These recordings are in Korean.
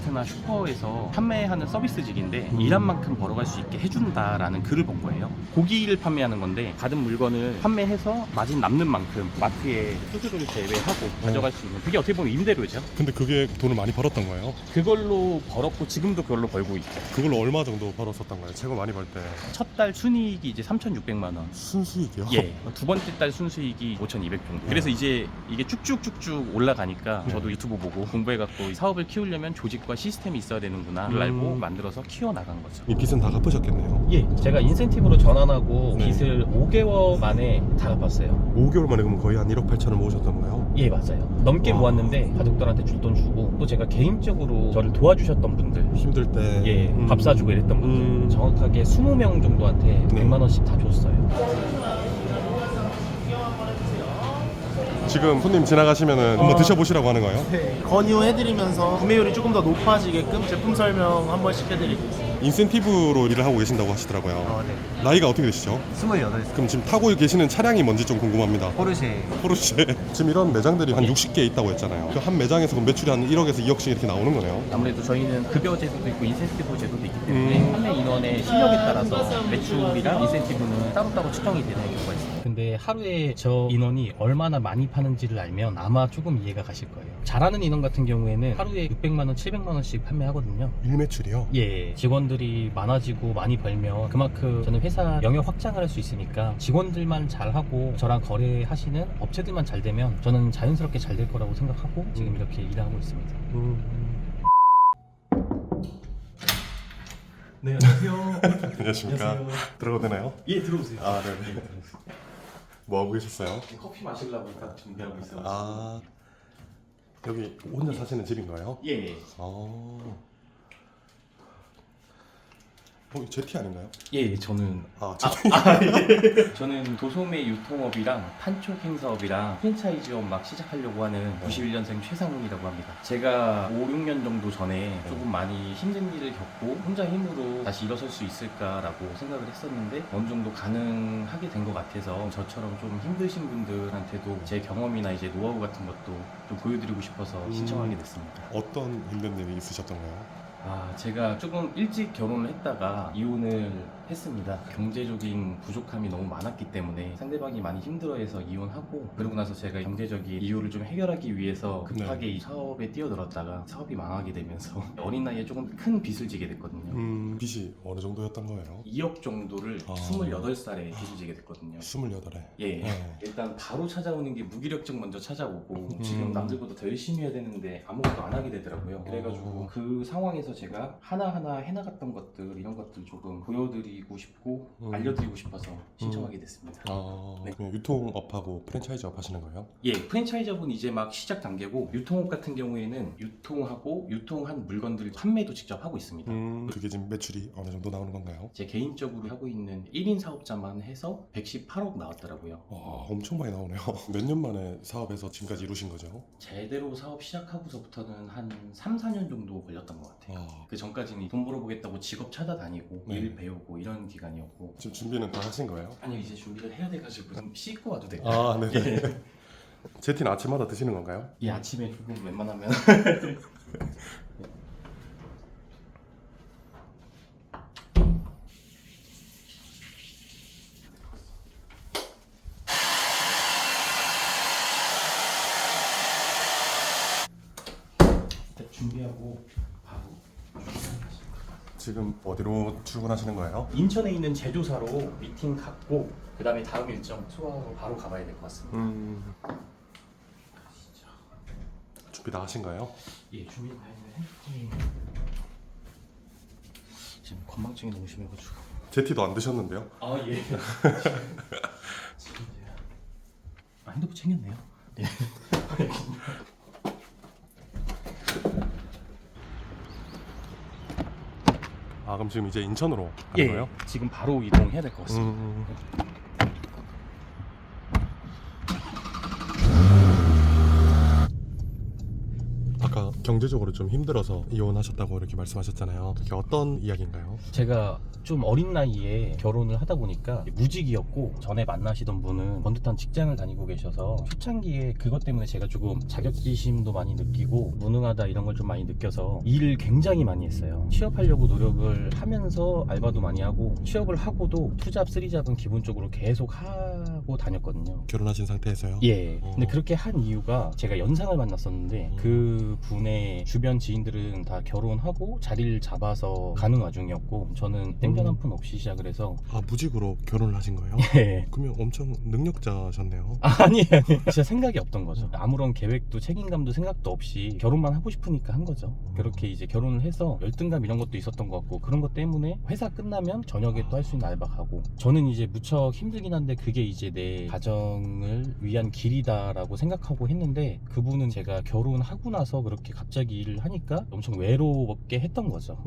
마트나 슈퍼에서 판매하는 서비스직인데 일한 만큼 벌어갈 수 있게 해준다라는 글을 본 거예요. 고기를 판매하는 건데 받은 물건을 판매해서 마진 남는 만큼 마트에 수수료를 제외하고 가져갈 수 있는, 그게 어떻게 보면 임대료죠. 근데 그게 돈을 많이 벌었던 거예요? 그걸로 벌었고 지금도 그걸로 벌고 있죠. 그걸로 얼마 정도 벌었었던 거예요? 최고 많이 벌 때. 첫 달 순이익이 이제 3,600만 원. 순수익이요? 예. 두 번째 달 순수익이 5,200 정도. 그래서 이제 이게 쭉쭉쭉쭉 올라가니까 저도 유튜브 보고 공부해갖고 사업을 키우려면 조직과 시스템이 있어야 되는구나를 알고 만들어서 키워나간 거죠. 이 빚은 다 갚으셨겠네요. 예. 제가 인센티브로 전환하고 네. 빚을 5개월 만에 다 갚았어요. 5개월 만에 그럼 거의 한 1억 8천을 모으셨던 거예요? 예, 맞아요. 넘게 와. 모았는데 가족들한테 줄 돈 주고, 또 제가 개인적으로 저를 도와주셨던 분들, 힘들 때. 예, 밥 사주고 이랬던 분들 정확하게 20명 정도한테 네. 100만 원씩 다 줬어요. 지금 손님 지나가시면은 한번 드셔보시라고 하는 거예요? 네, 건의해드리면서 구매율이 조금 더 높아지게끔 제품 설명 한 번씩 해드리고 있어요. 인센티브로 일을 하고 계신다고 하시더라고요. 네. 나이가 어떻게 되시죠? 28살. 그럼 지금 타고 계시는 차량이 뭔지 좀 궁금합니다. 포르쉐. 포르쉐. 지금 이런 매장들이 한 60개 있다고 했잖아요. 그 한 매장에서 그럼 매출이 한 1억에서 2억씩 이렇게 나오는 거네요. 아무래도 저희는 급여 제도도 있고 인센티브 제도도 있기 때문에 판매 인원의 실력에 따라서 매출이랑 인센티브는 따로따로 측정이 되는 경우가 있습니다. 근데 하루에 저 인원이 얼마나 많이 파는지를 알면 아마 조금 이해가 가실 거예요. 잘하는 인원 같은 경우에는 하루에 600만 원, 700만 원씩 판매하거든요. 일매출이요? 예, 직원들이 많아지고 많이 벌면 그만큼 저는 회사 영역 확장을 할 수 있으니까 직원들만 잘하고 저랑 거래하시는 업체들만 잘 되면 저는 자연스럽게 잘 될 거라고 생각하고 지금 이렇게 일하고 있습니다. 네, 안녕하세요. 안녕하십니까. 들어가도 되나요? 예, 들어오세요. 아, 네네. 뭐 하고 계셨어요? 커피 마시려고 딱 준비하고 있어요. 아, 여기 혼자 사시는 집인가요? 예. 이 제티 아닌가요? 예, 저는 제티. 저는 도소매 유통업이랑 판촉 행사업이랑 프랜차이즈업 막 시작하려고 하는 91년생 최상훈이라고 합니다. 제가 5, 6년 정도 전에 조금 많이 힘든 일을 겪고 혼자 힘으로 다시 일어설 수 있을까라고 생각을 했었는데 어느 정도 가능하게 된 것 같아서 저처럼 좀 힘드신 분들한테도 제 경험이나 이제 노하우 같은 것도 좀 보여드리고 싶어서 신청하게 됐습니다. 어떤 힘든 일이 있으셨던가요? 제가 조금 일찍 결혼을 했다가 이혼을 했습니다. 경제적인 부족함이 너무 많았기 때문에 상대방이 많이 힘들어해서 이혼하고, 그러고 나서 제가 경제적인 이유를 좀 해결하기 위해서 급하게 이 사업에 뛰어들었다가 사업이 망하게 되면서 어린 나이에 조금 큰 빚을 지게 됐거든요. 빚이 어느 정도였던 거예요? 2억 정도를 28살에 빚을 지게 됐거든요. 28에. 예, 일단 바로 찾아오는 게 무기력증 먼저 찾아오고 지금 남들보다 더 열심히 해야 되는데 아무것도 안 하게 되더라고요. 그래가지고 그 상황에서 제가 하나하나 해나갔던 것들, 이런 것들 조금 보여드리고 싶고 알려드리고 싶어서 신청하게 됐습니다. 네. 그냥 유통업하고 프랜차이즈업 하시는 거예요? 예, 프랜차이즈업은 이제 막 시작 단계고, 유통업 같은 경우에는 유통하고 유통한 물건들 판매도 직접 하고 있습니다. 그게 지금 매출이 어느 정도 나오는 건가요? 제 개인적으로 하고 있는 1인 사업자만 해서 118억 나왔더라고요. 와, 엄청 많이 나오네요. 몇 년 만에 사업에서 지금까지 이루신 거죠? 제대로 사업 시작하고서부터는 한 3, 4년 정도 걸렸던 것 같아요. 그 전까지는 돈 벌어보겠다고 직업 찾아다니고 일 배우고 이런 기간이었고. 지금 준비는 다 하신 거예요? 아니요, 이제 준비를 해야 돼가지고 좀 씻고 와도 돼요. 네네. 제티는 아침마다 드시는 건가요? 이 아침에 조금 웬만하면 준비하고 바로 지금 어디로 출근하시는 거예요? 인천에 있는 제조사로 미팅 갖고 그 다음에 다음 일정 소화하고 바로 가봐야 될 것 같습니다. 준비 다 하신 거예요? 예, 준비 다 했는데 핸드폰이 지금 건망증이 너무 심해가지고. 제티도 안 드셨는데요? 예. 핸드폰 챙겼네요. 네. 그럼 지금 이제 인천으로 가는 거예요? 지금 바로 이동해야 될 것 같습니다. 아까 경제적으로 좀 힘들어서 이혼하셨다고 이렇게 말씀하셨잖아요. 그게 어떤 이야기인가요? 제가 좀 어린 나이에 결혼을 하다 보니까 무직이었고 전에 만나시던 분은 번듯한 직장을 다니고 계셔서 초창기에 그것 때문에 제가 조금 자격지심도 많이 느끼고 무능하다 이런 걸 좀 많이 느껴서 일을 굉장히 많이 했어요. 취업하려고 노력을 하면서 알바도 많이 하고 취업을 하고도 투잡, 쓰리잡은 기본적으로 계속 하고 다녔거든요. 결혼하신 상태에서요? 예. 근데 그렇게 한 이유가 제가 연상을 만났었는데 그 분의 주변 지인들은 다 결혼하고 자리를 잡아서 가는 와중이었고 저는 땡전 한 푼 없이 시작을 해서 아, 무직으로 결혼을 하신 거예요? 예. 그러면 엄청 능력자셨네요. 아니에요. 진짜 생각이 없던 거죠. 아무런 계획도 책임감도 생각도 없이 결혼만 하고 싶으니까 한 거죠. 그렇게 이제 결혼을 해서 열등감 이런 것도 있었던 것 같고 그런 것 때문에 회사 끝나면 저녁에 또 할 수 있는 알바 가고 저는 이제 무척 힘들긴 한데 그게 이제 내 가정을 위한 길이다라고 생각하고 했는데 그분은 제가 결혼하고 나서 그렇게 갑자기 일을 하니까 엄청 외롭게 했던 거죠.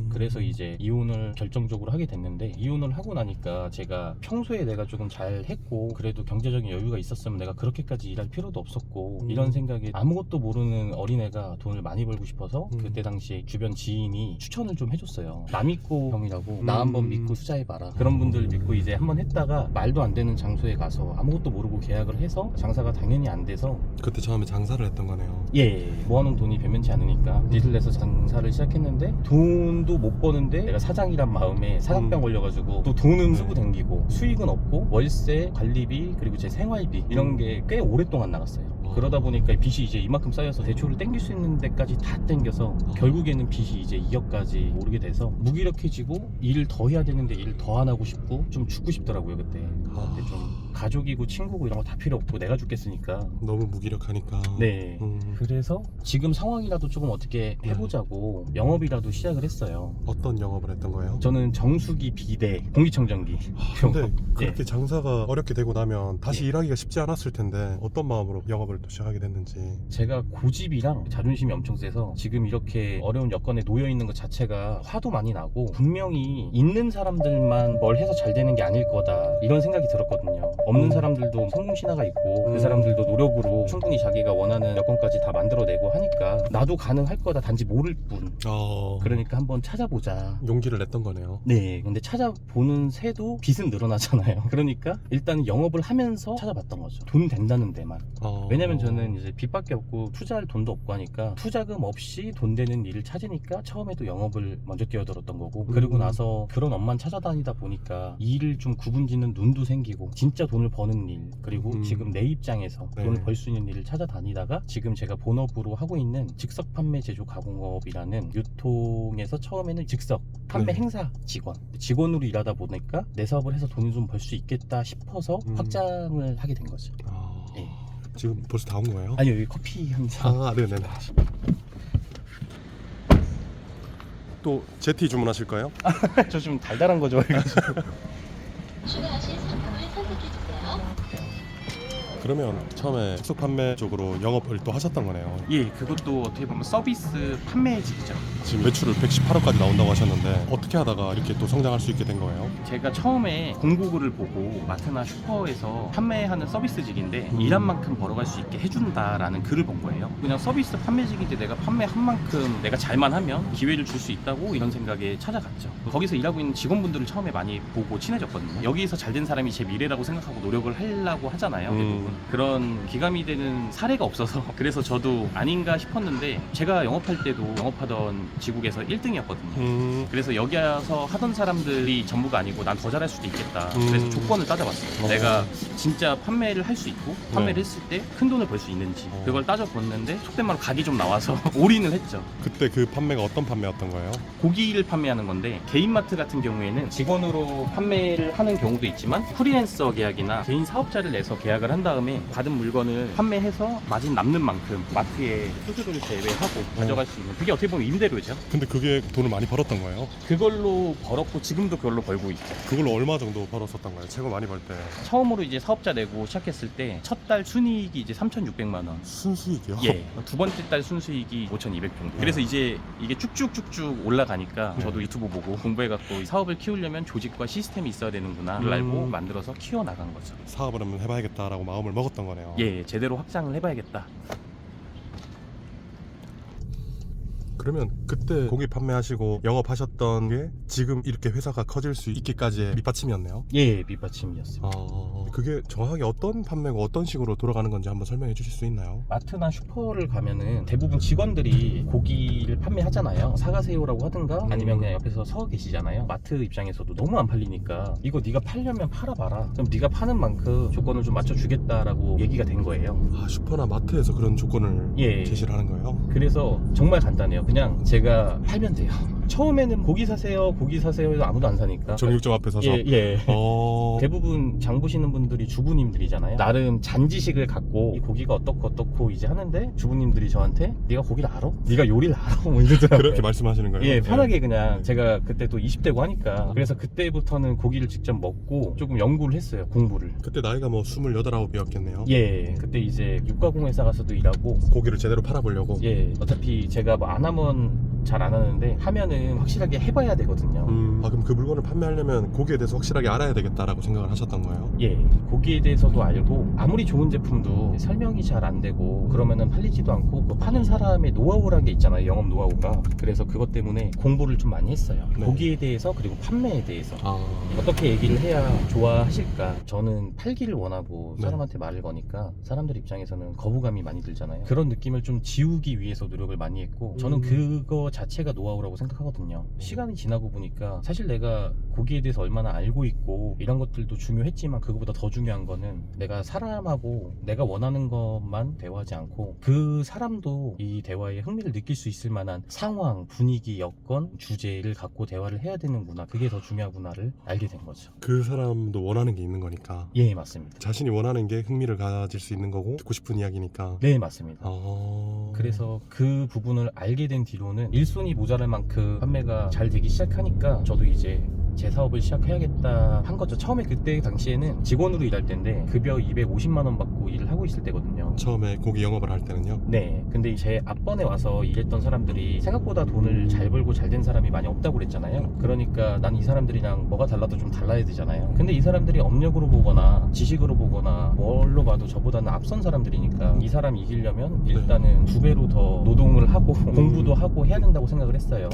그래서 이제 이혼을 결정적으로 하게 됐는데 이혼을 하고 나니까 제가 평소에 내가 조금 잘 했고 그래도 경제적인 여유가 있었으면 내가 그렇게까지 일할 필요도 없었고 이런 생각에 아무것도 모르는 어린애가 돈을 많이 벌고 싶어서 그때 당시에 주변 지인이 추천을 좀 해줬어요. 남이꼬 형이라고 나 한번 믿고 투자해봐라. 그런 분들 믿고 이제 한번 했다가 말도 안 되는 장소에 가서 아무것도 모르고 계약을 해서 장사가 당연히 안 돼서 그때 처음에 장사를 했던 거네요. 예, 모아놓은 돈이 변변치 않으니까 빚을 내서 장사를 시작했는데 돈도 못 버는데 내가 사장이란 마음에 사각병 걸려가지고 또 돈은 쓰고 댕기고 수익은 없고 월세, 관리비 그리고 제 생활비 이런 게 꽤 오랫동안 나갔어요. 그러다 보니까 빚이 이제 이만큼 쌓여서 대출을 땡길 수 있는 데까지 다 땡겨서 결국에는 빚이 이제 2억까지 오르게 돼서 무기력해지고 일을 더 해야 되는데 일을 더 안 하고 싶고 좀 죽고 싶더라고요 그때. 근데 좀 가족이고 친구고 이런 거 다 필요 없고 내가 죽겠으니까. 너무 무기력하니까. 네. 그래서 지금 상황이라도 조금 어떻게 해보자고 영업이라도 시작을 했어요. 어떤 영업을 했던 거예요? 저는 정수기, 비대, 공기청정기. 근데 그렇게 장사가 어렵게 되고 나면 다시 예. 일하기가 쉽지 않았을 텐데 어떤 마음으로 영업을 또 시작하게 됐는지. 제가 고집이랑 자존심이 엄청 세서 지금 이렇게 어려운 여건에 놓여 있는 것 자체가 화도 많이 나고 분명히 있는 사람들만 뭘 해서 잘 되는 게 아닐 거다 이런 생각이 들었거든요. 없는 사람들도 성공 신화가 있고 그 사람들도 노력으로 충분히 자기가 원하는 여건까지 다 만들어내고 하니까 나도 가능할 거다 단지 모를 뿐. 그러니까 한번 찾아보자. 용기를 냈던 거네요. 네, 근데 찾아보는 새도 빚은 늘어나잖아요. 그러니까 일단 영업을 하면서 찾아봤던 거죠. 돈 된다는 데만. 왜냐면 저는 이제 빚밖에 없고 투자할 돈도 없고 하니까 투자금 없이 돈 되는 일을 찾으니까 처음에도 영업을 먼저 끼어들었던 거고 그리고 나서 그런 업만 찾아다니다 보니까 일을 좀 구분짓는 눈도 생기고 진짜 돈을 버는 일 그리고 지금 내 입장에서 네. 돈을 벌 수 있는 일을 찾아다니다가 지금 제가 본업으로 하고 있는 즉석 판매 제조 가공업이라는 유통에서 처음에는 즉석 판매 네. 행사 직원으로 일하다 보니까 내 사업을 해서 돈을 좀 벌 수 있겠다 싶어서 확장을 하게 된 거죠. 네. 지금 벌써 다 온 거예요? 아니요, 여기 커피 항상. 네네네. 또 제티 주문하실까요? 저 좀 달달한 거 좋아해가지고. 추가하실 상품을 선택해주세요. 그러면 처음에 숙소 판매 쪽으로 영업을 또 하셨던 거네요. 예, 그것도 어떻게 보면 서비스 판매직이죠. 지금 매출을 118억까지 나온다고 하셨는데 어떻게 하다가 이렇게 또 성장할 수 있게 된 거예요? 제가 처음에 공고글을 보고 마트나 슈퍼에서 판매하는 서비스직인데 일한 만큼 벌어갈 수 있게 해준다라는 글을 본 거예요. 그냥 서비스 판매직인데 내가 판매한 만큼 내가 잘만 하면 기회를 줄 수 있다고 이런 생각에 찾아갔죠. 거기서 일하고 있는 직원분들을 처음에 많이 보고 친해졌거든요. 여기서 잘된 사람이 제 미래라고 생각하고 노력을 하려고 하잖아요. 대부분. 그런 기감이 되는 사례가 없어서 그래서 저도 아닌가 싶었는데 제가 영업할 때도 영업하던 지국에서 1등이었거든요. 그래서 여기 와서 하던 사람들이 전부가 아니고 난 더 잘할 수도 있겠다. 그래서 조건을 따져봤어요. 내가 진짜 판매를 할 수 있고 판매를 했을 때 큰 돈을 벌 수 있는지 그걸 따져봤는데 속된 말로 각이 좀 나와서 올인을 했죠. 그때 그 판매가 어떤 판매였던 거예요? 고기를 판매하는 건데 개인마트 같은 경우에는 직원으로 판매를 하는 경우도 있지만 프리랜서 계약이나 개인 사업자를 내서 계약을 한 다음에 받은 물건을 판매해서 마진 남는 만큼 마트에 수수료를 제외하고 가져갈 수 있는 그게 어떻게 보면 임대료죠. 근데 그게 돈을 많이 벌었던 거예요? 그걸로 벌었고 지금도 그걸로 벌고 있죠. 그걸로 얼마 정도 벌었었던 거예요? 최고 많이 벌 때. 처음으로 이제 사업자 내고 시작했을 때 첫 달 순이익이 이제 3,600만 원. 순수익이요? 예. 두 번째 달 순수익이 5,200 정도. 그래서 이제 이게 쭉쭉쭉쭉 올라가니까 저도 유튜브 보고 공부해갖고 사업을 키우려면 조직과 시스템이 있어야 되는구나를 알고 만들어서 키워나간 거죠. 사업을 한번 해봐야겠다라고 마음을 먹었던 거네요. 예, 제대로 확장을 해봐야겠다. 그러면 그때 고기 판매하시고 영업하셨던 게 지금 이렇게 회사가 커질 수 있기까지의 밑받침이었네요. 예, 밑받침이었습니다. 그게 정확하게 어떤 판매고 어떤 식으로 돌아가는 건지 한번 설명해 주실 수 있나요? 마트나 슈퍼를 가면은 대부분 직원들이 고기를 판매하잖아요. 사가세요라고 하든가 아니면 그냥 옆에서 서 계시잖아요. 마트 입장에서도 너무 안 팔리니까 이거 네가 팔려면 팔아봐라. 그럼 네가 파는 만큼 조건을 좀 맞춰주겠다라고 얘기가 된 거예요. 슈퍼나 마트에서 그런 조건을 예. 제시를 하는 거예요? 그래서 정말 간단해요. 그냥 제가 팔면 돼요. 처음에는 고기 사세요 해도 아무도 안 사니까. 정육점 앞에 서서? 예. 어... 대부분 장 보시는 분들이 주부님들이잖아요. 나름 잔지식을 갖고 이 고기가 어떻고 이제 하는데 주부님들이 저한테 네가 고기를 알아? 네가 요리를 알아? 뭐 이러더라고요. 그렇게 말씀하시는 거예요? 예, 편하게 그냥 제가 그때 또 20대고 하니까 그래서 그때부터는 고기를 직접 먹고 조금 연구를 했어요. 공부를. 그때 나이가 뭐 28, 9이었겠네요. 예, 그때 이제 육가공회사 가서도 일하고 고기를 제대로 팔아보려고. 예, 어차피 제가 뭐 안 하면 잘 안 하는데 하면은 확실하게 해봐야 되거든요. 그럼 그 물건을 판매하려면 고기에 대해서 확실하게 알아야 되겠다라고 생각을 하셨던 거예요? 예, 고기에 대해서도 알고 아무리 좋은 제품도 설명이 잘 안 되고 그러면은 팔리지도 않고 그 파는 사람의 노하우라는 게 있잖아요. 영업 노하우가. 그래서 그것 때문에 공부를 좀 많이 했어요. 네. 고기에 대해서 그리고 판매에 대해서 어떻게 얘기를 해야 좋아하실까. 저는 팔기를 원하고 네. 사람한테 말을 거니까 사람들 입장에서는 거부감이 많이 들잖아요. 그런 느낌을 좀 지우기 위해서 노력을 많이 했고 저는 그거 자체가 노하우라고 생각하거든요. 시간이 지나고 보니까 사실 내가 고기에 대해서 얼마나 알고 있고 이런 것들도 중요했지만 그거보다 더 중요한 거는 내가 사람하고 내가 원하는 것만 대화하지 않고 그 사람도 이 대화에 흥미를 느낄 수 있을 만한 상황, 분위기, 여건, 주제를 갖고 대화를 해야 되는구나. 그게 더 중요하구나를 알게 된 거죠. 그 사람도 원하는 게 있는 거니까. 예, 맞습니다. 자신이 원하는 게 흥미를 가질 수 있는 거고 듣고 싶은 이야기니까. 네, 맞습니다. 그래서 그 부분을 알게 된 뒤로는 일손이 모자랄 만큼 판매가 잘 되기 시작하니까 저도 이제 제 사업을 시작해야겠다 한 거죠. 처음에 그때 당시에는 직원으로 일할 때인데 급여 250만 원 받고 일을 하고 있을 때거든요. 처음에 고기 영업을 할 때는요? 네, 근데 제 앞번에 와서 일했던 사람들이 생각보다 돈을 잘 벌고 잘 된 사람이 많이 없다고 그랬잖아요. 그러니까 난 이 사람들이랑 뭐가 달라도 좀 달라야 되잖아요. 근데 이 사람들이 업력으로 보거나 지식으로 보거나 뭘로 봐도 저보다는 앞선 사람들이니까 이 사람 이기려면 일단은 2배로 더 노동을 하고 공부도 하고 해야 된다고 생각을 했어요.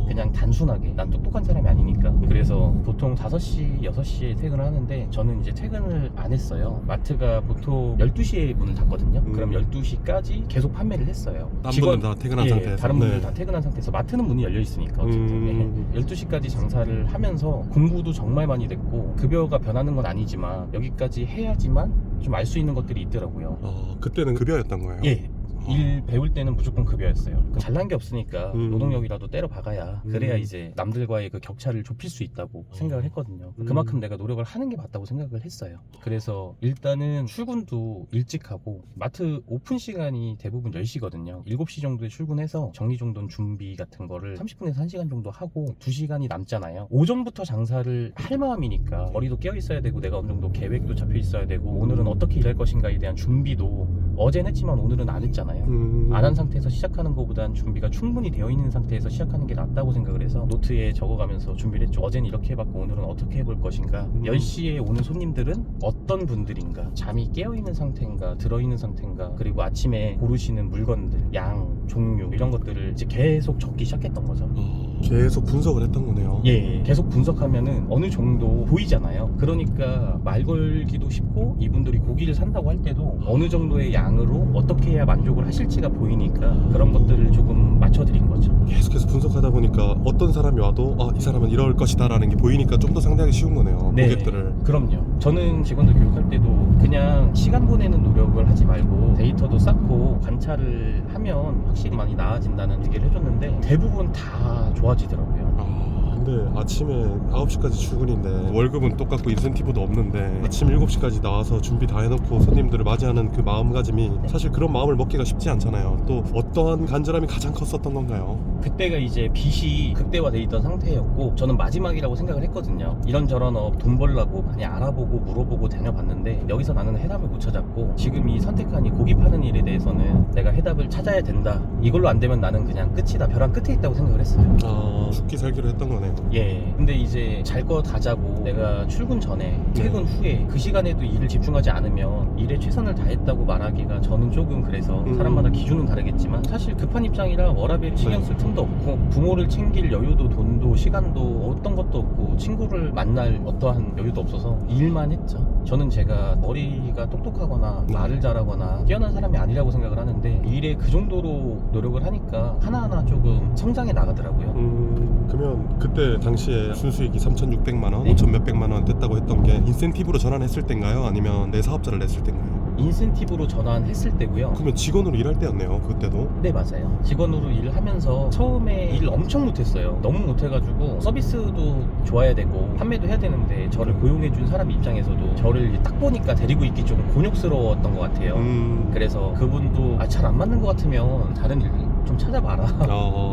그냥 단순하게 난 똑똑한 사람이 아니니까. 그래서 보통 5시, 6시에 퇴근을 하는데 저는 이제 퇴근을 안 했어요. 마트가 보통 12시에 문을 닫거든요. 그럼 12시까지 계속 판매를 했어요. 딴 분들 다 퇴근한 상태에서? 다른 분들 네. 다 퇴근한 상태에서 마트는 문이 열려 있으니까 어쨌든 12시까지 장사를 하면서 공부도 정말 많이 됐고 급여가 변하는 건 아니지만 여기까지 해야지만 좀 알 수 있는 것들이 있더라고요. 그때는 급여였던 거예요? 예. 일 배울 때는 무조건 급여였어요. 잘난 게 없으니까 노동력이라도 때려 박아야 그래야 이제 남들과의 그 격차를 좁힐 수 있다고 생각을 했거든요. 그만큼 내가 노력을 하는 게 맞다고 생각을 했어요. 그래서 일단은 출근도 일찍 하고 마트 오픈 시간이 대부분 10시거든요. 7시 정도에 출근해서 정리정돈 준비 같은 거를 30분에서 1시간 정도 하고 2시간이 남잖아요. 오전부터 장사를 할 마음이니까 머리도 깨어 있어야 되고 내가 어느 정도 계획도 잡혀 있어야 되고 오늘은 어떻게 일할 것인가에 대한 준비도 어제는 했지만 오늘은 안 했잖아요. 안 한 상태에서 시작하는 것보단 준비가 충분히 되어 있는 상태에서 시작하는 게 낫다고 생각을 해서 노트에 적어가면서 준비를 했죠. 어제는 이렇게 해봤고 오늘은 어떻게 해볼 것인가. 10시에 오는 손님들은 어떤 분들인가, 잠이 깨어있는 상태인가 들어있는 상태인가, 그리고 아침에 고르시는 물건들, 양, 종류 이런 것들을 이제 계속 적기 시작했던 거죠. 계속 분석을 했던 거네요. 예, 계속 분석하면은 어느 정도 보이잖아요. 그러니까 말 걸기도 쉽고 이분들이 고기를 산다고 할 때도 어느 정도의 양으로 어떻게 해야 만족을 하실지가 보이니까 그런 것들을 조금 맞춰드린 거죠. 계속해서 분석하다 보니까 어떤 사람이 와도 이 사람은 이럴 것이다 라는 게 보이니까 좀 더 상대하기 쉬운 거네요. 네, 고객들을. 그럼요. 저는 직원들 교육할 때도 그냥 시간 보내는 노력을 하지 말고 데이터도 쌓고 관찰을 하면 확실히 많이 나아진다는 얘기를 해줬는데 대부분 다 좋아지더라고요. 근데 아침에 9시까지 출근인데 월급은 똑같고 인센티브도 없는데 아침 7시까지 나와서 준비 다 해놓고 손님들을 맞이하는 그 마음가짐이 사실 그런 마음을 먹기가 쉽지 않잖아요. 또 어떠한 간절함이 가장 컸었던 건가요? 그때가 이제 빚이 극대화돼 있던 상태였고 저는 마지막이라고 생각을 했거든요. 이런저런 돈 벌라고 많이 알아보고 물어보고 다녀봤는데 여기서 나는 해답을 못 찾았고 지금 이 선택한 이 고기 파는 일에 대해서는 내가 해답을 찾아야 된다. 이걸로 안 되면 나는 그냥 끝이다. 벼랑 끝에 있다고 생각을 했어요. 죽기 살기로 했던 거네요. 네. 예. 근데 이제 잘 거 다 자고 내가 출근 전에 퇴근 후에 그 시간에도 일을 집중하지 않으면 일에 최선을 다했다고 말하기가 저는 조금 그래서 사람마다 기준은 다르겠지만 사실 급한 입장이라 워라밸 신경 쓸 틈도 없고 부모를 챙길 여유도 돈도 시간도 어떤 것도 없고 친구를 만날 어떠한 여유도 없어서 일만 했죠. 저는 제가 머리가 똑똑하거나 말을 잘하거나 뛰어난 사람이 아니라고 생각을 하는데 일에 그 정도로 노력을 하니까 하나하나 조금 성장해 나가더라고요. 그러면 그때 당시에 순수익이 3,600만 원, 네. 5천 몇백만 원 됐다고 했던 게 인센티브로 전환했을 때인가요? 아니면 내 사업자를 냈을 때인가요? 인센티브로 전환했을 때고요. 그러면 직원으로 일할 때였네요, 그때도. 네, 맞아요. 직원으로 일을 하면서 처음에 일을 엄청 못했어요. 너무 못해가지고 서비스도 좋아야 되고 판매도 해야 되는데 저를 고용해준 사람 입장에서도 저를 딱 보니까 데리고 있기 좀 곤욕스러웠던 것 같아요. 그래서 그분도 잘 안 맞는 것 같으면 다른 일 좀 찾아봐라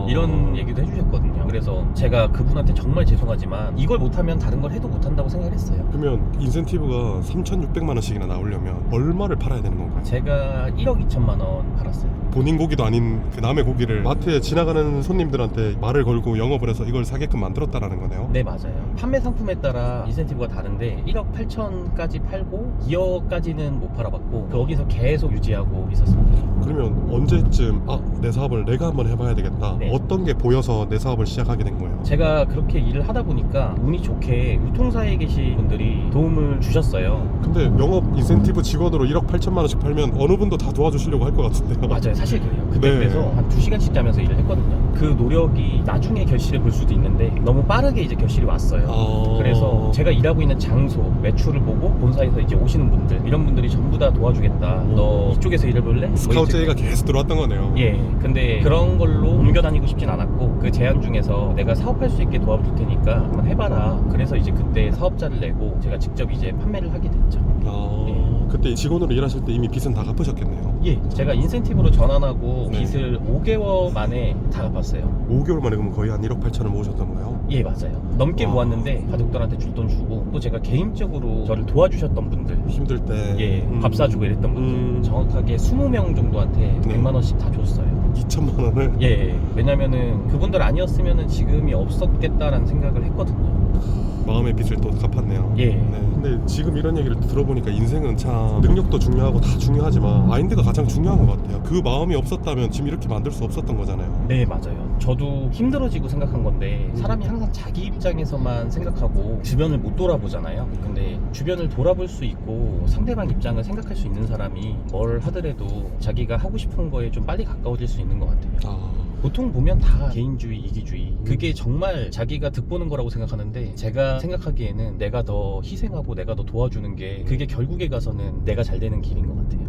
이런 얘기도 해주셨거든요. 그래서 제가 그분한테 정말 죄송하지만 이걸 못하면 다른 걸 해도 못한다고 생각을 했어요. 그러면 인센티브가 3,600만 원씩이나 나오려면 얼마를 팔아야 되는 건가요? 제가 1억 2천만 원 팔았어요. 본인 고기도 아닌 그 남의 고기를 마트에 지나가는 손님들한테 말을 걸고 영업을 해서 이걸 사게끔 만들었다라는 거네요. 네, 맞아요. 판매 상품에 따라 인센티브가 다른데 1억 8천까지 팔고 2억까지는 못 팔아봤고 거기서 계속 유지하고 있었습니다. 그러면 언제쯤 내 사업을 내가 한번 해봐야 되겠다. 네. 어떤 게 보여서 내 사업을 시작하게 된 거예요? 제가 그렇게 일을 하다 보니까 운이 좋게 유통사에 계신 분들이 도움을 주셨어요. 근데 영업 인센티브 직원으로 1억 8천만 원씩 팔면 어느 분도 다 도와주시려고 할 것 같은데요. 맞아요. 사실 그래요. 그때 네. 그래서 한 2시간씩 자면서 일을 했거든요. 그 노력이 나중에 결실을 볼 수도 있는데 너무 빠르게 이제 결실이 왔어요. 그래서 제가 일하고 있는 장소, 매출을 보고 본사에서 이제 오시는 분들 이런 분들이 전부 다 도와주겠다. 너 이쪽에서 일해볼래? 스카우트 제의가 계속 들어왔던 거네요. 예, 근데 그런 걸로 옮겨 다니고 싶진 않았고 그 제안 중에서 내가 사업할 수 있게 도와줄 테니까 한번 해봐라. 그래서 이제 그때 사업자를 내고 제가 직접 이제 판매를 하게 됐죠. 그때 직원으로 일하실 때 이미 빚은 다 갚으셨겠네요. 예, 제가 인센티브로 전환하고 네. 빚을 5개월 만에 다 갚았어요. 5개월 만에 그럼 거의 한 1억 8천을 모으셨던 거예요? 예, 맞아요. 넘게 와. 모았는데 가족들한테 줄 돈 주고 또 제가 개인적으로 저를 도와주셨던 분들 힘들 때 예, 밥 사주고 이랬던 분들 정확하게 20명 정도한테 네. 100만 원씩 다 줬어요. 2천만 원을? 예, 왜냐면은 그분들 아니었으면은 지금이 없었겠다라는 생각을 했거든요. 마음의 빚을 또 갚았네요. 예. 네. 근데 지금 이런 얘기를 들어보니까 인생은 참 능력도 중요하고 다 중요하지만 마인드가 가장 중요한 것 같아요. 그 마음이 없었다면 지금 이렇게 만들 수 없었던 거잖아요. 네, 맞아요. 저도 힘들어지고 생각한 건데 사람이 항상 자기 입장에서만 생각하고 주변을 못 돌아보잖아요. 근데 주변을 돌아볼 수 있고 상대방 입장을 생각할 수 있는 사람이 뭘 하더라도 자기가 하고 싶은 거에 좀 빨리 가까워질 수 있는 것 같아요. 보통 보면 다 개인주의, 이기주의 그게 정말 자기가 득보는 거라고 생각하는데 제가 생각하기에는 내가 더 희생하고 내가 더 도와주는 게 그게 결국에 가서는 내가 잘 되는 길인 것 같아요.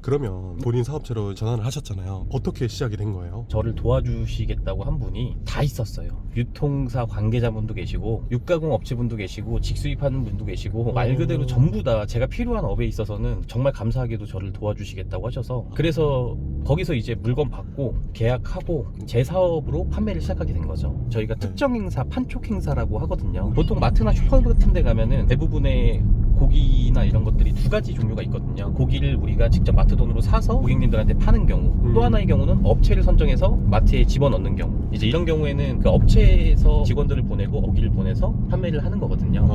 그러면 본인 사업체로 전환을 하셨잖아요. 어떻게 시작이 된 거예요? 저를 도와주시겠다고 한 분이 다 있었어요. 유통사 관계자분도 계시고 육가공 업체분도 계시고 직수입하는 분도 계시고 말 그대로 전부 다 제가 필요한 업에 있어서는 정말 감사하게도 저를 도와주시겠다고 하셔서 그래서 거기서 이제 물건 받고 계약하고 제 사업으로 판매를 시작하게 된 거죠. 저희가 특정 행사, 판촉 행사라고 하거든요. 보통 마트나 슈퍼 같은 데 가면은 대부분의 고기나 이런 것들이 두 가지 종류가 있거든요. 고기를 우리가 직접 마트 돈으로 사서 고객님들한테 파는 경우, 또 하나의 경우는 업체를 선정해서 마트에 집어넣는 경우. 이제 이런 경우에는 그 업체에서 직원들을 보내고 고기를 보내서 판매를 하는 거거든요.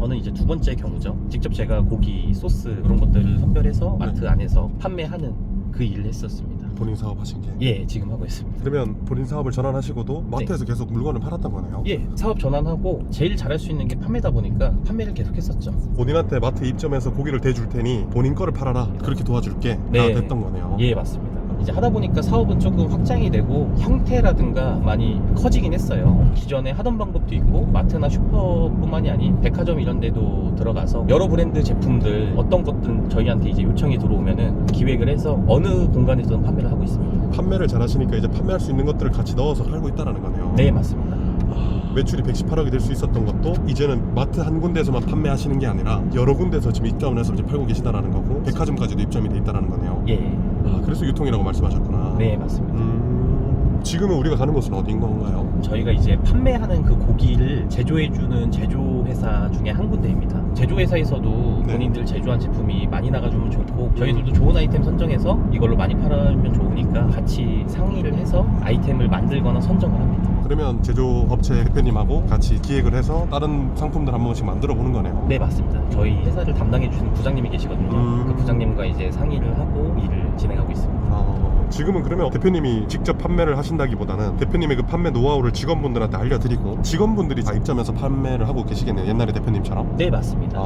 저는 이제 두 번째 경우죠. 직접 제가 고기, 소스 이런 것들을 선별해서 마트 안에서 판매하는 그 일을 했었습니다. 본인 사업 하신 게? 예, 지금 하고 있습니다. 그러면 본인 사업을 전환하시고도 마트에서 계속 물건을 팔았던 거네요? 예, 사업 전환하고 제일 잘할 수 있는 게 판매다 보니까 판매를 계속 했었죠. 본인한테 마트 입점해서 고기를 대줄 테니 본인 거를 팔아라, 그렇게 도와줄게 네. 됐던 거네요. 예, 맞습니다. 이제 하다 보니까 사업은 조금 확장이 되고 형태라든가 많이 커지긴 했어요. 기존에 하던 방법도 있고 마트나 슈퍼뿐만이 아닌 백화점 이런 데도 들어가서 여러 브랜드 제품들 어떤 것든 저희한테 이제 요청이 들어오면은 기획을 해서 어느 공간에서든 판매를 하고 있습니다. 판매를 잘 하시니까 이제 판매할 수 있는 것들을 같이 넣어서 팔고 있다는 거네요. 네, 맞습니다. 매출이 118억이 될 수 있었던 것도 이제는 마트 한 군데에서만 판매하시는 게 아니라 여러 군데에서 지금 입점을 해서 이제 팔고 계시다라는 거고 백화점까지도 입점이 돼 있다는 거네요. 예. 그래서 유통이라고 말씀하셨구나. 네, 맞습니다. 지금은 우리가 가는 곳은 어디인 건가요? 저희가 이제 판매하는 그 고기를 제조해주는 제조회사 중에 한 군데입니다. 제조회사에서도 네. 본인들 제조한 제품이 많이 나가주면 좋고 저희들도 좋은 아이템 선정해서 이걸로 많이 팔면 좋으니까 같이 상의를 해서 아이템을 만들거나 선정을 합니다. 그러면 제조업체 대표님하고 같이 기획을 해서 다른 상품들 한 번씩 만들어 보는 거네요. 네, 맞습니다. 저희 회사를 담당해 주시는 부장님이 계시거든요. 그 부장님과 이제 상의를 하고 일을 진행하고 있습니다. 지금은 그러면 대표님이 직접 판매를 하신다기보다는 대표님의 그 판매 노하우를 직원분들한테 알려드리고 직원분들이 다 입점해서 판매를 하고 계시겠네요. 옛날에 대표님처럼. 네, 맞습니다.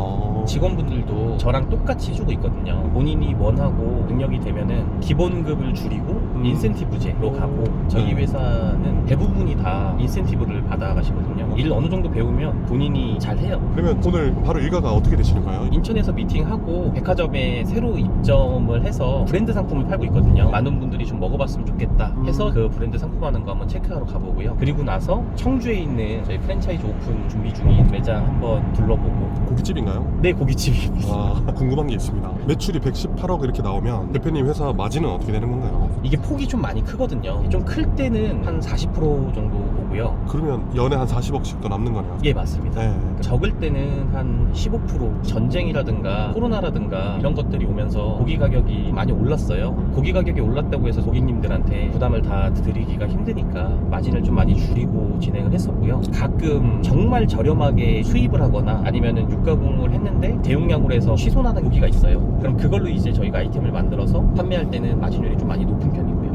직원분들도 저랑 똑같이 해주고 있거든요. 본인이 원하고 능력이 되면은 기본급을 줄이고 인센티브제로 가고, 저희 회사는 대부분이 다 인센티브를 받아가시거든요. 일 어느 정도 배우면 본인이 잘 해요. 그러면 오늘 바로 일과가 어떻게 되시는가요? 인천에서 미팅하고 백화점에 새로 입점을 해서 브랜드 상품을 팔고 있거든요. 많은 분들이 좀 먹어봤으면 좋겠다 해서 그 브랜드 상품 하는 거 한번 체크하러 가보고요. 그리고 나서 청주에 있는 저희 프랜차이즈 오픈 준비 중인 매장 한번 둘러보고. 고깃집인가요? 네, 고깃집입니다. 궁금한 게 있습니다. 매출이 118억 이렇게 나오면 대표님 회사 마진은 어떻게 되는 건가요? 이게 폭이 좀 많이 크거든요. 좀 클 때는 한 40% 정도 보고요. 그러면 연에 한 40억씩 더 남는 거네요. 예, 맞습니다. 네. 적을 때는 한 15%. 전쟁이라든가 코로나라든가 이런 것들이 오면서 고기 가격이 많이 올랐어요. 고기 가격이 올랐다고 해서 고객님들한테 부담을 다 드리기가 힘드니까 마진을 좀 많이 줄이고 진행을 했었고요. 가끔 정말 저렴하게 수입을 하거나 아니면은 유가공을 했는데 대용량으로 해서 취소나는 고기가 있어요. 그럼 그걸로 이제 저희가 아이템을 만들어서 판매할 때는 마진율이 좀 많이 높은 편이고요.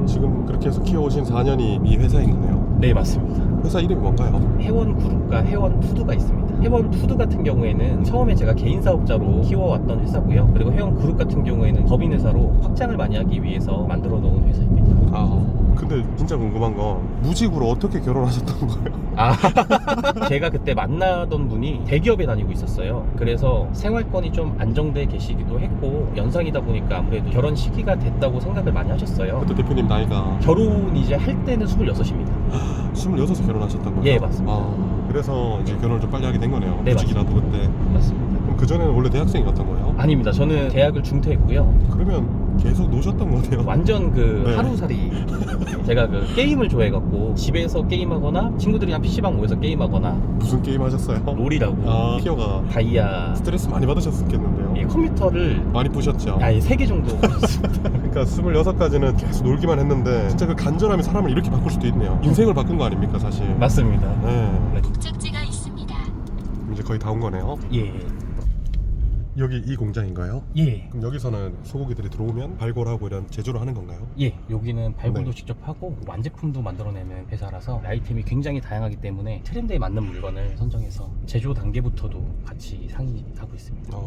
지금 그렇게 해서 키워오신 4년이 이 회사인 거네요. 네, 맞습니다. 회사 이름이 뭔가요? 해원그룹과 해원푸드 있습니다. 해원푸드 같은 경우에는 처음에 제가 개인 사업자로 키워왔던 회사고요. 그리고 해원그룹 같은 경우에는 법인회사로 확장을 많이 하기 위해서 만들어 놓은 회사입니다. 근데 진짜 궁금한 건 무직으로 어떻게 결혼하셨던 거예요? 제가 그때 만나던 분이 대기업에 다니고 있었어요. 그래서 생활권이 좀 안정돼 계시기도 했고 연상이다 보니까 아무래도 결혼 시기가 됐다고 생각을 많이 하셨어요. 그때 대표님 나이가 결혼 이제 할 때는 26입니다. 26에 결혼하셨던 거예요? 예, 맞습니다. 그래서 이제 결혼을 좀 빨리 하게 된 거네요. 네, 무직이라도 그때. 맞습니다. 그럼 그전에는 원래 대학생이었던 거예요? 아닙니다. 저는 대학을 중퇴했고요. 그러면 계속 노셨던 거네요. 완전 그 네. 하루살이. 제가 그 게임을 좋아해갖고 집에서 게임하거나 친구들이랑 PC방 모여서 게임하거나. 무슨 게임 하셨어요? 롤이라고. 티어가 다이아. 스트레스 많이 받으셨겠는데요? 이 컴퓨터를 많이 부셨죠? 3개 정도 보셨습니다. 그러니까 26까지는 계속 놀기만 했는데 진짜 그 간절함이 사람을 이렇게 바꿀 수도 있네요. 인생을 바꾼 거 아닙니까 사실? 맞습니다. 네. 목적지가 있습니다. 이제 거의 다 온 거네요. 예. 여기 이 공장인가요? 예. 그럼 여기서는 소고기들이 들어오면 발골하고 이런 제조를 하는 건가요? 예, 여기는 발굴도 네. 직접 하고 완제품도 만들어내는 회사라서 아이템이 굉장히 다양하기 때문에 트렌드에 맞는 물건을 선정해서 제조 단계부터도 같이 상의하고 있습니다.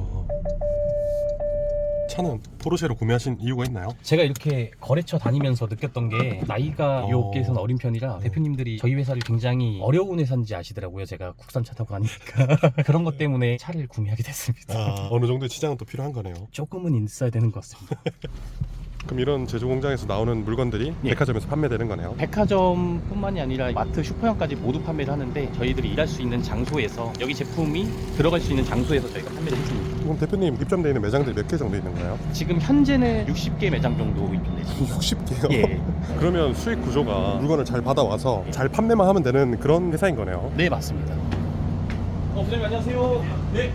차는 포르쉐로 구매하신 이유가 있나요? 제가 이렇게 거래처 다니면서 느꼈던 게 나이가 이 업계에서는 어린 편이라 네. 대표님들이 저희 회사를 굉장히 어려운 회사인지 아시더라고요. 제가 국산차 타고 가니까 그런 것 때문에 차를 구매하게 됐습니다. 어느 정도의 시장은 또 필요한 거네요. 조금은 있어야 되는 것 같습니다. 그럼 이런 제조 공장에서 나오는 물건들이 예. 백화점에서 판매되는 거네요. 백화점뿐만이 아니라 마트, 슈퍼형까지 모두 판매를 하는데 저희들이 일할 수 있는 장소에서 여기 제품이 들어갈 수 있는 장소에서 저희가 판매를 해줍니다. 그럼 대표님 입점되어 있는 매장들이 몇 개 정도 있는 거예요? 지금 현재는 60개 매장 정도 입점돼 있습니다. 60개요? 예. 그러면 수익 구조가 물건을 잘 받아와서 잘 판매만 하면 되는 그런 회사인 거네요. 네, 맞습니다. 부장님 안녕하세요. 네.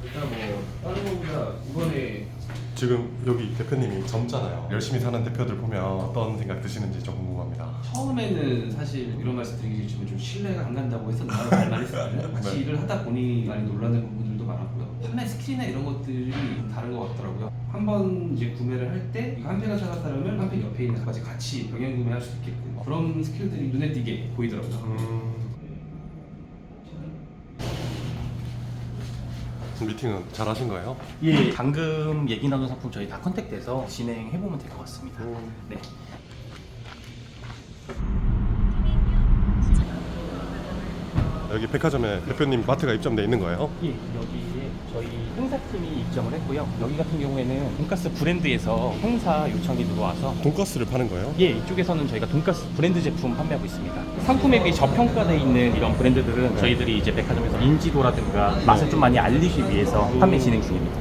일단 뭐 다른 거보다 이번에 지금 여기 대표님이 젊잖아요. 열심히 사는 대표들 보면 어떤 생각 드시는지 좀 궁금합니다. 처음에는 사실 이런 말씀 드리기 좀 신뢰가 안 간다고 했었나요? 말만 했었거든요. 같이 네. 일을 하다 보니 많이 놀라는 부분들도 많았고요. 판매 스킬이나 이런 것들이 좀 다른 것 같더라고요. 한 번 이제 구매를 할 때 이거 한 팩을 찾았다면 한 팩 옆에 있는 것까지 같이 병행 구매할 수 있게끔 그런 스킬들이 눈에 띄게 보이더라고요. 미팅은 잘 하신 거예요? 예. 방금 얘기 나눈 상품 저희 다 컨택돼서 진행해보면 될 것 같습니다. 네. 여기 백화점에 대표님 마트가 입점돼 있는 거예요? 예, 여기에 저희 행사팀이 입점을 했고요. 여기 같은 경우에는 돈가스 브랜드에서 행사 요청이 들어와서 돈가스를 파는 거예요? 예, 이쪽에서는 저희가 돈가스 브랜드 제품 판매하고 있습니다. 상품에 비해 저평가되어 있는 이런 브랜드들은 저희들이 이제 백화점에서 인지도라든가 맛을 좀 많이 알리기 위해서 판매 진행 중입니다.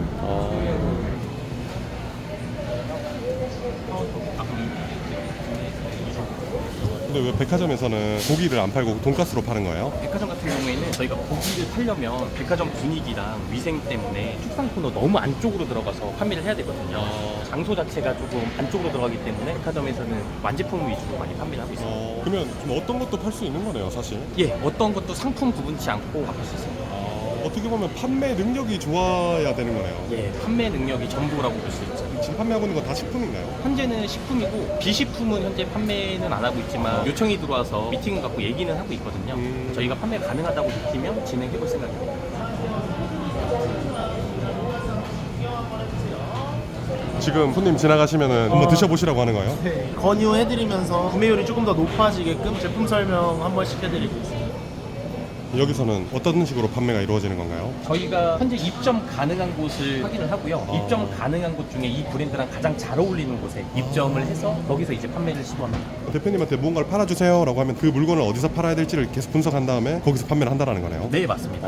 근데 왜 백화점에서는 고기를 안 팔고 돈가스로 파는 거예요? 백화점 같은 경우에는 저희가 고기를 팔려면 백화점 분위기랑 위생 때문에 축산 코너 너무 안쪽으로 들어가서 판매를 해야 되거든요. 장소 자체가 조금 안쪽으로 들어가기 때문에 백화점에서는 완제품 위주로 많이 판매를 하고 있습니다. 그러면 좀 어떤 것도 팔 수 있는 거네요, 사실. 예, 어떤 것도 상품 구분치 않고 팔 수 있습니다. 어떻게 보면 판매 능력이 좋아야 되는 거네요. 예, 판매 능력이 전부라고 볼 수 있죠. 지금 판매하고 있는 건 다 식품인가요? 현재는 식품이고 비식품은 현재 판매는 안 하고 있지만 요청이 들어와서 미팅을 갖고 얘기는 하고 있거든요. 저희가 판매 가능하다고 느끼면 진행해 볼 생각입니다. 지금 손님 지나가시면은 한번 드셔보시라고 하는 거예요? 네. 권유해드리면서 구매율이 조금 더 높아지게끔 제품 설명 한 번씩 해드리고 있습니다. 여기서는 어떤 식으로 판매가 이루어지는 건가요? 저희가 현재 입점 가능한 곳을 확인을 하고요. 입점 가능한 곳 중에 이 브랜드랑 가장 잘 어울리는 곳에 입점을 해서 거기서 이제 판매를 시도합니다. 대표님한테 무언가를 팔아주세요 라고 하면 그 물건을 어디서 팔아야 될지를 계속 분석한 다음에 거기서 판매를 한다는 거네요? 네, 맞습니다.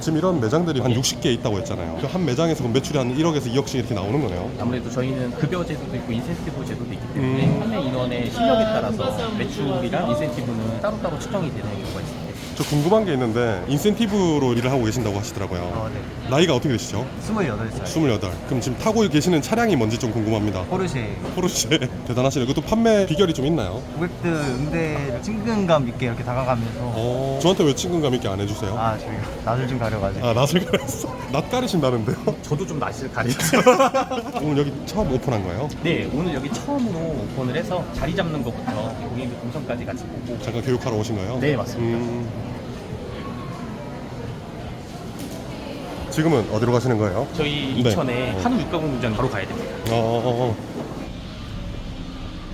지금 이런 매장들이 한 60개 있다고 했잖아요. 그 한 매장에서 그럼 매출이 한 1억에서 2억씩 이렇게 나오는 거네요? 아무래도 저희는 급여 제도도 있고 인센티브 제도도 있기 때문에 판매 인원의 실력에 따라서 매출이랑 인센티브는 따로따로 측정이 되는 경우가 있습니다. 저 궁금한 게 있는데 인센티브로 일을 하고 계신다고 하시더라고요. 네. 나이가 어떻게 되시죠? 28살. 28. 그럼 지금 타고 계시는 차량이 뭔지 좀 궁금합니다. 포르쉐. 포르쉐. 대단하시네요. 그것도 판매 비결이 좀 있나요? 고객들 응대를 친근감 있게 이렇게 다가가면서 저한테 왜 친근감 있게 안 해주세요? 저희가 낯을 좀 가려가지고 낯을 가렸어. 낯 가리신다는데요? 저도 좀 낯을 가리죠. 오늘 여기 처음 오픈한 거예요? 네, 오늘 여기 처음으로 오픈을 해서 자리 잡는 것부터 고객님 동선까지 같이 보고. 잠깐 교육하러 오신 거예요? 네, 맞습니다. 지금은 어디로 가시는 거예요? 저희 네. 이천에 한우 육가공 공장 바로 가야 됩니다.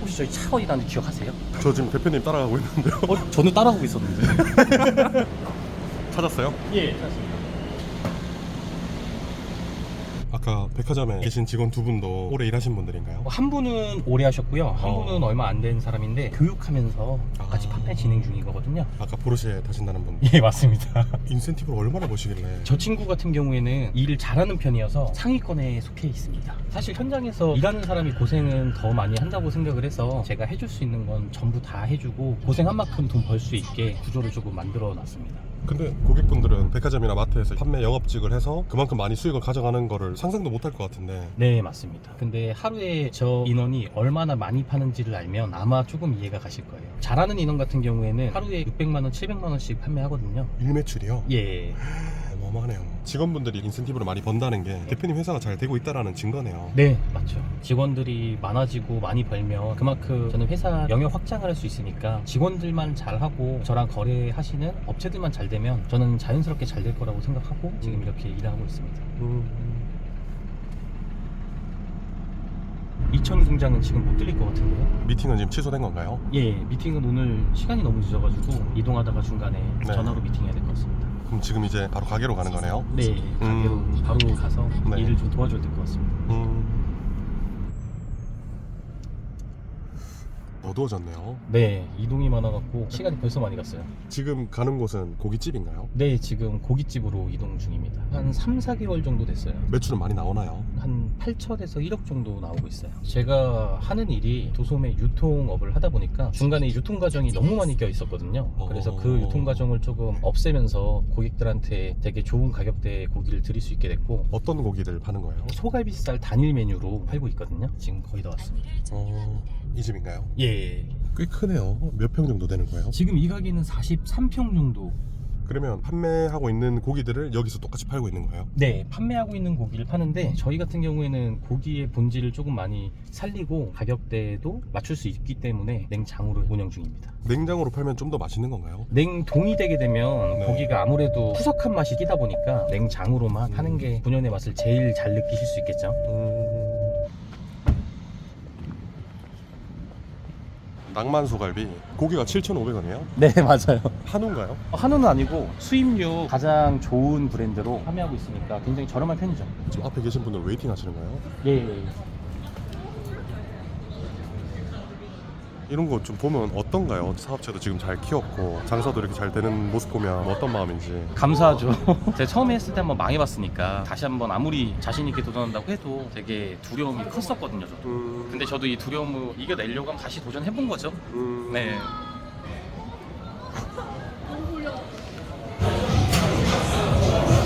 혹시 저희 차 어디 가는지 기억하세요? 저 지금 대표님 따라가고 있는데요. 저는 따라가고 있었는데. 찾았어요? 예, 찾았습니다. 아까 백화점에 계신 직원 두 분도 오래 일하신 분들인가요? 한 분은 오래 하셨고요. 한 분은 얼마 안 된 사람인데 교육하면서 같이 판매 진행 중이거든요. 아까 포르쉐 타신다는 분. 예, 맞습니다. 인센티브를 얼마나 버시길래? 저 친구 같은 경우에는 일을 잘하는 편이어서 상위권에 속해 있습니다. 사실 현장에서 일하는 사람이 고생은 더 많이 한다고 생각을 해서 제가 해줄 수 있는 건 전부 다 해주고 고생한 만큼 돈 벌 수 있게 구조를 조금 만들어 놨습니다. 근데 고객분들은 백화점이나 마트에서 판매 영업직을 해서 그만큼 많이 수익을 가져가는 거를 상상도 못할 것 같은데. 네, 맞습니다. 근데 하루에 저 인원이 얼마나 많이 파는지를 알면 아마 조금 이해가 가실 거예요. 잘하는 인원 같은 경우에는 하루에 600만 원, 700만 원씩 판매하거든요. 일매출이요? 예. 어마어마하네요. 직원분들이 인센티브를 많이 번다는 게 대표님 회사가 잘 되고 있다라는 증거네요. 네, 맞죠. 직원들이 많아지고 많이 벌면 그만큼 저는 회사 영역 확장을 할 수 있으니까 직원들만 잘하고 저랑 거래하시는 업체들만 잘 되면 저는 자연스럽게 잘 될 거라고 생각하고 지금 이렇게 일을 하고 있습니다. 이천 공장은 지금 못 들릴 것 같은데요? 미팅은 지금 취소된 건가요? 예, 미팅은 오늘 시간이 너무 늦어가지고 이동하다가 중간에 네. 전화로 미팅해야 될 것 같습니다. 그럼 지금 이제 바로 가게로 가는 거네요? 네, 가게로 바로 가서 네. 일을 좀 도와줘야 될 것 같습니다. 어두워졌네요. 네, 이동이 많아갖고 시간이 벌써 많이 갔어요. 지금 가는 곳은 고깃집인가요? 네, 지금 고깃집으로 이동 중입니다. 한 3, 4개월 정도 됐어요. 매출은 많이 나오나요? 한 8천에서 1억 정도 나오고 있어요. 제가 하는 일이 도소매 유통업을 하다 보니까 중간에 유통 과정이 너무 많이 껴 있었거든요. 그래서 그 유통 과정을 조금 없애면서 고객들한테 되게 좋은 가격대에 고기를 드릴 수 있게 됐고, 어떤 고기들 파는 거예요? 소갈비살 단일 메뉴로 팔고 있거든요. 지금 거의 다 왔습니다. 이 집인가요? 예. 꽤 크네요. 몇 평 정도 되는 거예요? 지금 이 가게는 43평 정도. 그러면 판매하고 있는 고기들을 여기서 똑같이 팔고 있는 거예요? 네, 판매하고 있는 고기를 파는데 저희 같은 경우에는 고기의 본질을 조금 많이 살리고 가격대도 맞출 수 있기 때문에 냉장으로 운영 중입니다. 냉장으로 팔면 좀 더 맛있는 건가요? 냉동이 되게 되면 네. 고기가 아무래도 푸석한 맛이 끼다 보니까 냉장으로만 하는 게 본연의 맛을 제일 잘 느끼실 수 있겠죠. 낭만 소갈비 고기가 7,500원이에요? 네, 맞아요. 한우인가요? 한우는 아니고 수입류 가장 좋은 브랜드로 판매하고 있으니까 굉장히 저렴한 편이죠. 지금 앞에 계신 분들 웨이팅 하시는 거예요? 예. 이런 거 좀 보면 어떤가요? 사업체도 지금 잘 키웠고 장사도 이렇게 잘 되는 모습 보면 어떤 마음인지. 감사하죠. 제가 처음에 했을 때 한번 망해봤으니까 다시 한번 아무리 자신 있게 도전한다고 해도 되게 두려움이 컸었거든요, 저도. 근데 저도 이 두려움을 이겨내려고 한번 다시 도전해본 거죠. 네.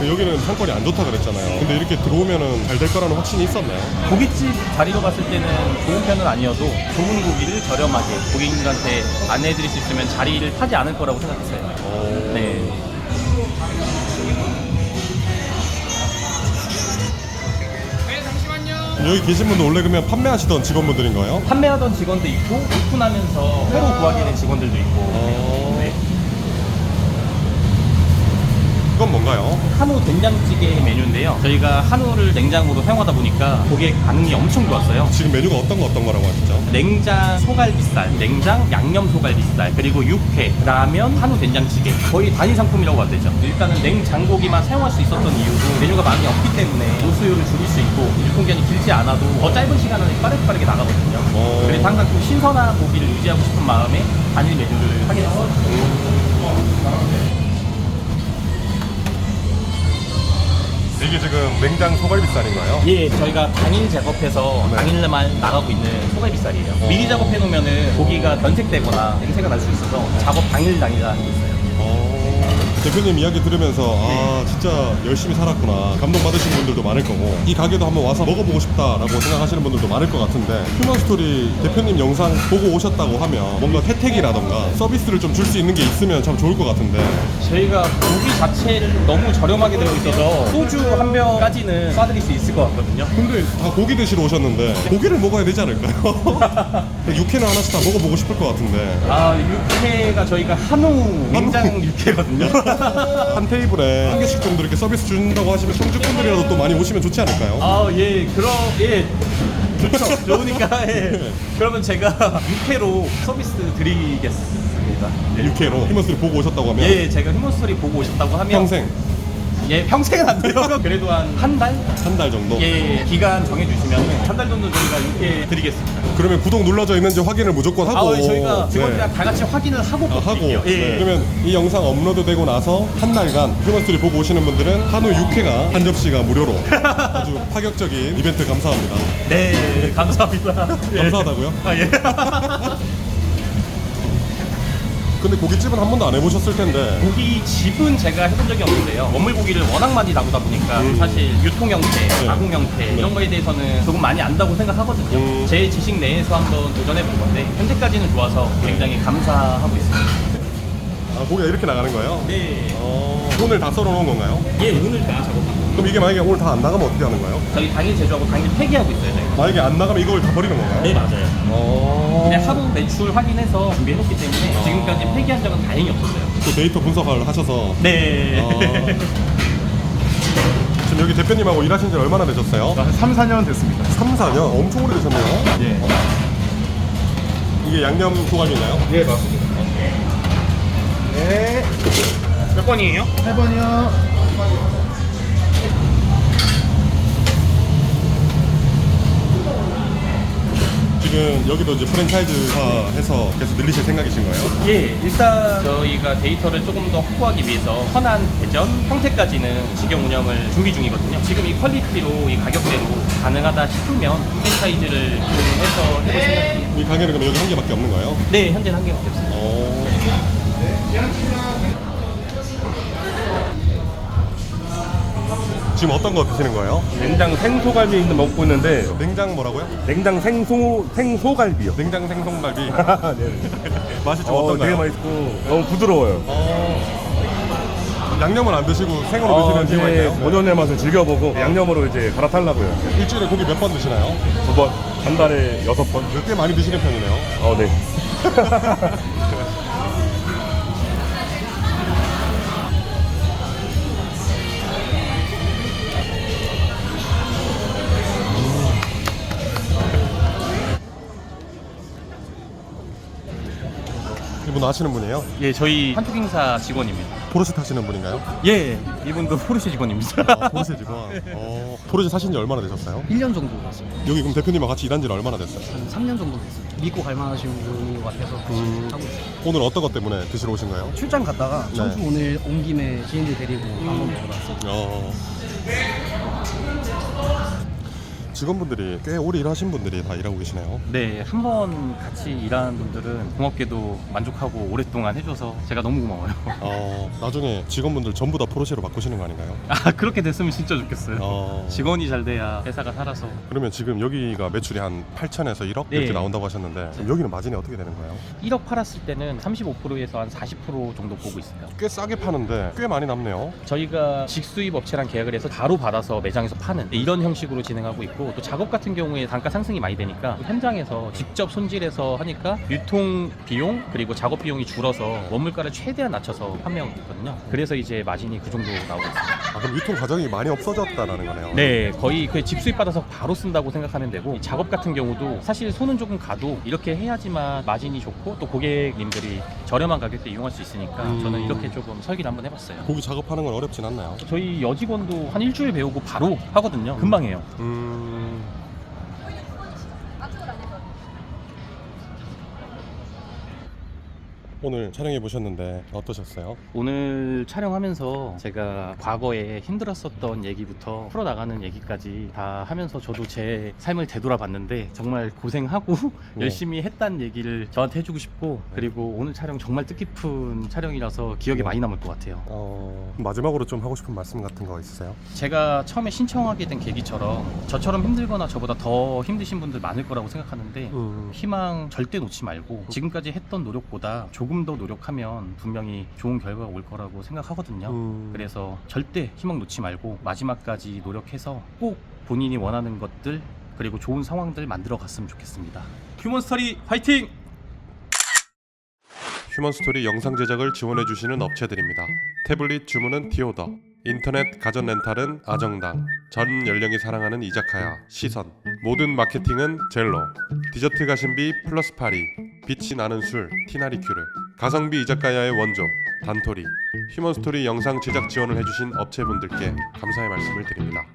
여기는 상권이 안 좋다 그랬잖아요. 근데 이렇게 들어오면은 잘 될 거라는 확신이 있었나요? 고깃집 자리로 봤을 때는 좋은 편은 아니어도 좋은 고기를 저렴하게 고객님들한테 안내해드릴 수 있으면 자리를 타지 않을 거라고 생각했어요. 네. 여기 계신 분들 원래 그러면 판매하시던 직원분들인가요? 판매하던 직원도 있고 오픈하면서 새로 구하게 된 직원들도 있고. 네. 이건 뭔가요? 한우 된장찌개 메뉴인데요. 저희가 한우를 냉장으로 사용하다 보니까 고객 반응이 엄청 좋았어요. 지금 메뉴가 어떤 거라고 하시죠? 냉장 소갈비살, 냉장 양념 소갈비살, 그리고 육회, 라면, 한우 된장찌개 거의 단위 상품이라고 봐도 되죠. 일단은 냉장고기만 사용할 수 있었던 이유도 메뉴가 많이 없기 때문에 노수율을 줄일 수 있고 유통기한이 길지 않아도 더 짧은 시간 안에 빠르게 나가거든요. 그래서 항상 좀 신선한 고기를 유지하고 싶은 마음에 단일 메뉴를 하게 됐어요. 이게 지금 냉장 소갈비살인가요? 예, 저희가 당일 작업해서 네. 당일만 나가고 있는 소갈비살이에요. 미리 작업해 놓으면은 고기가 변색되거나 냄새가 날 수 있어서 작업 당일 하는 게 있어요. 대표님 이야기 들으면서 아 진짜 열심히 살았구나 감동받으신 분들도 많을 거고 이 가게도 한번 와서 먹어보고 싶다라고 생각하시는 분들도 많을 것 같은데 휴먼스토리 대표님 영상 보고 오셨다고 하면 뭔가 혜택이라던가 서비스를 좀 줄 수 있는 게 있으면 참 좋을 것 같은데. 저희가 고기 자체를 너무 저렴하게 되어 있어서 소주 한 병까지는 쏴드릴 수 있을 것 같거든요. 근데 다 고기 드시러 오셨는데 고기를 먹어야 되지 않을까요? 육회는 하나씩 다 먹어보고 싶을 것 같은데. 아, 육회가 저희가 한우 냉장 육회거든요. 한 테이블에 한 개씩 정도 이렇게 서비스 준다고 하시면 성주분들이라도 또 많이 오시면 좋지 않을까요? 아, 예, 좋죠. 좋으니까, 예. 그러면 제가 육회로 서비스 드리겠습니다. 네. 육회로 휴먼스토리 보고 오셨다고 하면 예, 제가 휴먼스토리 보고 오셨다고 하면 평생 예, 평생은 안 돼요. 그래도 한 달? 한 달 정도? 예, 기간 정해주시면 한 달 정도 저희가 이렇게 드리겠습니다. 그러면 구독 눌러져 있는지 확인을 무조건 하고. 저희가 직원들이랑 네. 다 같이 확인을 하고 하고. 드릴게요. 예. 네. 그러면 이 영상 업로드되고 나서 한 달간 휴먼스토리 보고 오시는 분들은 한우 육회가 한 접시가 무료로 아주 파격적인 이벤트 감사합니다. 네, 감사합니다. 예. 감사하다고요? 아, 예. 근데 고깃집은 한 번도 안 해보셨을 텐데. 고기집은 제가 해본 적이 없는데요. 원물 고기를 워낙 많이 나오다 보니까 사실 유통 형태, 가공 형태 이런 거에 대해서는 조금 많이 안다고 생각하거든요. 제 지식 내에서 한번 도전해 본 건데 현재까지는 좋아서 굉장히 감사하고 있습니다. 아, 고기가 이렇게 나가는 거예요? 네. 오늘 다 썰어 놓은 건가요? 예, 오늘 다 작업하고. 그럼 이게 만약에 오늘 다 안 나가면 어떻게 하는 거예요? 저희 당일 제조하고 당일 폐기하고 있어요, 저희가. 만약에 안 나가면 이걸 다 버리는 건가요? 네, 맞아요. 근데 하루 매출 확인해서 준비해놓기 때문에 지금까지 폐기한 적은 다행히 없었어요. 또 데이터 분석을 하셔서. 네. 지금 여기 대표님하고 일하신 지 얼마나 되셨어요? 한 3, 4년 됐습니다. 3, 4년? 엄청 오래되셨네요. 예. 이게 양념 소갈비인가요? 예, 맞습니다. 네. 몇 번이에요? 8번이요. 지금 여기도 이제 프랜차이즈화해서 계속 늘리실 생각이신 거예요? 예, 일단 저희가 데이터를 조금 더 확보하기 위해서 현안 대전 형태까지는 직영 운영을 준비 중이거든요. 지금 이 퀄리티로 이 가격대로 가능하다 싶으면 프랜차이즈를 해서 해볼 생각입니다. 이 가게는 그럼 여기 한 개밖에 없는 거예요? 네, 현재는 한 개밖에 없습니다. 지금 어떤 거 드시는 거예요? 냉장 생소갈비 먹고 있는데 냉장 뭐라고요? 냉장 생소갈비요. 냉장 생선갈비. 네. 맛이 좀 어떤가요? 되게 맛있고 너무 부드러워요. 양념은 안 드시고 생으로 드시는 이유가 이제 있나요? 본연의 맛을 즐겨보고 양념으로 이제 갈아타려고요. 일주일에 고기 몇 번 드시나요? 2번, 한 달에 6번. 꽤 많이 드시는 편이네요. 네. 이분 아시는 분이에요? 예, 저희 한국행사 직원입니다. 포르쉐 타시는 분인가요? 예, 이분도 포르쉐 직원입니다. 아, 포르쉐 직원. 포르쉐 사신 지 얼마나 되셨어요? 1년 정도 됐습니다. 여기 그럼 대표님과 같이 일한 지는 얼마나 됐어요? 한 3년 정도 됐습니다. 믿고 갈 만하신 분인 것 같아서 같이 하고 있어요. 오늘 어떤 것 때문에 드시러 오신 거예요? 출장 갔다가 네. 청주 오늘 온 김에 지인들 데리고 한번 먹으러 왔어요. 직원분들이 꽤 오래 일하신 분들이 다 일하고 계시네요. 네, 한 번 같이 일하는 분들은 고맙게도 만족하고 오랫동안 해줘서 제가 너무 고마워요. 나중에 직원분들 전부 다 포르쉐로 바꾸시는 거 아닌가요? 아, 그렇게 됐으면 진짜 좋겠어요. 직원이 잘 돼야 회사가 살아서. 그러면 지금 여기가 매출이 한 8천에서 1억 이렇게 네. 나온다고 하셨는데 그럼 여기는 마진이 어떻게 되는 거예요? 1억 팔았을 때는 35%에서 한 40% 정도 보고 있어요. 꽤 싸게 파는데 꽤 많이 남네요. 저희가 직수입 업체랑 계약을 해서 바로 받아서 매장에서 파는 이런 형식으로 진행하고 있고, 또 작업 같은 경우에 단가 상승이 많이 되니까 현장에서 직접 손질해서 하니까 유통 비용 그리고 작업 비용이 줄어서 원물가를 최대한 낮춰서 판매하고 있거든요. 그래서 이제 마진이 그 정도 나오고 있습니다. 그럼 유통 과정이 많이 없어졌다라는 거네요. 네, 거의 그 직수입 받아서 바로 쓴다고 생각하면 되고, 이 작업 같은 경우도 사실 손은 조금 가도 이렇게 해야지만 마진이 좋고 또 고객님들이 저렴한 가격대 이용할 수 있으니까 저는 이렇게 조금 설계를 한번 해봤어요. 고기 작업하는 건 어렵진 않나요? 저희 여직원도 한 일주일 배우고 바로 하거든요. 금방 해요. 오늘 촬영해 보셨는데 어떠셨어요? 오늘 촬영하면서 제가 과거에 힘들었었던 얘기부터 풀어나가는 얘기까지 다 하면서 저도 제 삶을 되돌아봤는데 정말 고생하고 네. 열심히 했다는 얘기를 저한테 해주고 싶고, 그리고 오늘 촬영 정말 뜻깊은 촬영이라서 기억에 많이 남을 것 같아요. 마지막으로 좀 하고 싶은 말씀 같은 거 있으세요? 제가 처음에 신청하게 된 계기처럼 저처럼 힘들거나 저보다 더 힘드신 분들 많을 거라고 생각하는데 희망 절대 놓지 말고 지금까지 했던 노력보다 조금 더 노력하면 분명히 좋은 결과가 올 거라고 생각하거든요. 그래서 절대 희망 놓지 말고 마지막까지 노력해서 꼭 본인이 원하는 것들 그리고 좋은 상황들 만들어 갔으면 좋겠습니다. 휴먼스터리 화이팅! 휴먼스토리 영상 제작을 지원해 주시는 업체들입니다. 태블릿 주문은 디오더, 인터넷 가전 렌탈은 아정당, 전 연령이 사랑하는 이자카야 시선, 모든 마케팅은 젤로, 디저트 가심비 플러스 파리, 빛이 나는 술 티나리큐르, 가성비 이자카야의 원조 단토리, 휴먼스토리 영상 제작 지원을 해주신 업체분들께 감사의 말씀을 드립니다.